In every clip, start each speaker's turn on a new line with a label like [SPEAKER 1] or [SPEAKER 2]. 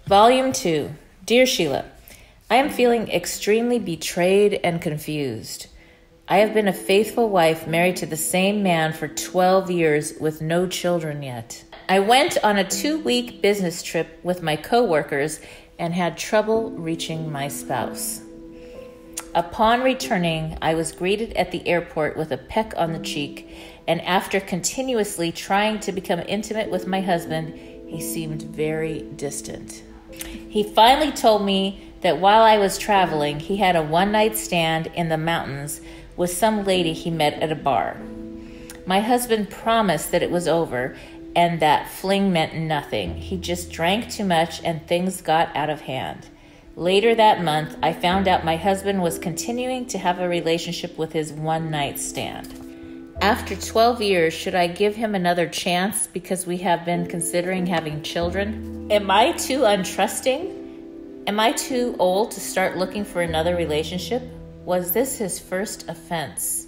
[SPEAKER 1] Volume 2. Dear Sheila, I am feeling extremely betrayed and confused. I have been a faithful wife married to the same man for 12 years with no children yet. I went on a 2-week business trip with my coworkers and had trouble reaching my spouse. Upon returning, I was greeted at the airport with a peck on the cheek, and after continuously trying to become intimate with my husband, he seemed very distant. He finally told me that while I was traveling, he had a one-night stand in the mountains with some lady he met at a bar. My husband promised that it was over and that fling meant nothing. He just drank too much and things got out of hand. Later that month, I found out my husband was continuing to have a relationship with his one-night stand. After 12 years, should I give him another chance because we have been considering having children? Am I too untrusting? Am I too old to start looking for another relationship? Was this his first offense?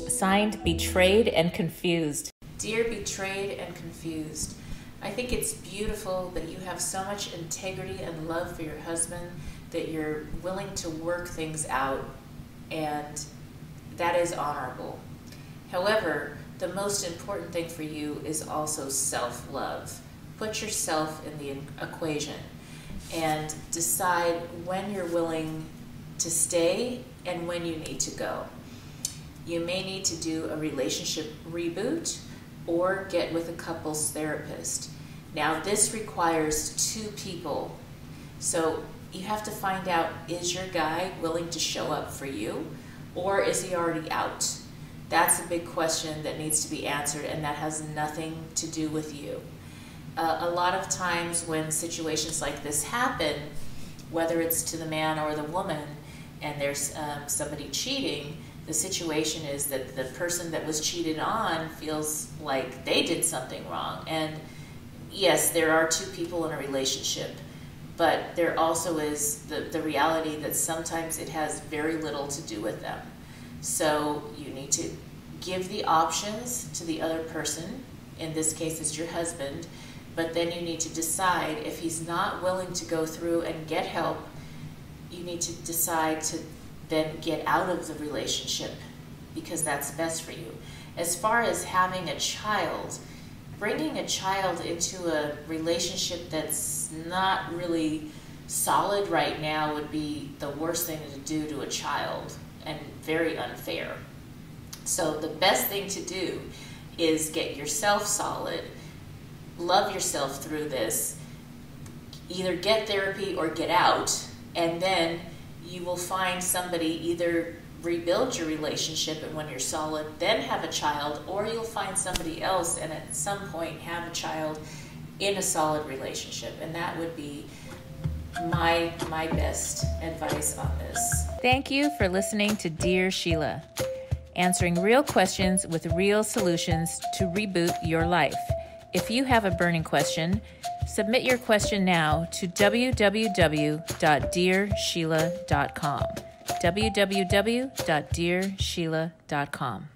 [SPEAKER 1] Signed, Betrayed and Confused. Dear Betrayed and Confused, I think it's beautiful that you have so much integrity and love for your husband that you're willing to work things out, and that is honorable. However, the most important thing for you is also self-love. Put yourself in the equation and decide when you're willing to stay and when you need to go. You may need to do a relationship reboot or get with a couples therapist. Now, this requires 2 people. So you have to find out, is your guy willing to show up for you, or is he already out? That's a big question that needs to be answered, and that has nothing to do with you. A lot of times when situations like this happen, whether it's to the man or the woman, and there's somebody cheating, the situation is that the person that was cheated on feels like they did something wrong. And yes, there are 2 people in a relationship, but there also is the reality that sometimes it has very little to do with them. So you need to give the options to the other person. In this case, it's your husband. But then you need to decide, if he's not willing to go through and get help, you need to decide to then get out of the relationship, because that's best for you. As far as having a child, bringing a child into a relationship that's not really solid right now would be the worst thing to do to a child, and very unfair. So the best thing to do is get yourself solid, love yourself through this, either get therapy or get out, and then you will find somebody, either rebuild your relationship and when you're solid, then have a child, or you'll find somebody else and at some point have a child in a solid relationship. And that would be my best advice on this. Thank you for listening to Dear Sheila, answering real questions with real solutions to reboot your life. If you have a burning question, submit your question now to www.dearsheila.com. www.dearsheila.com.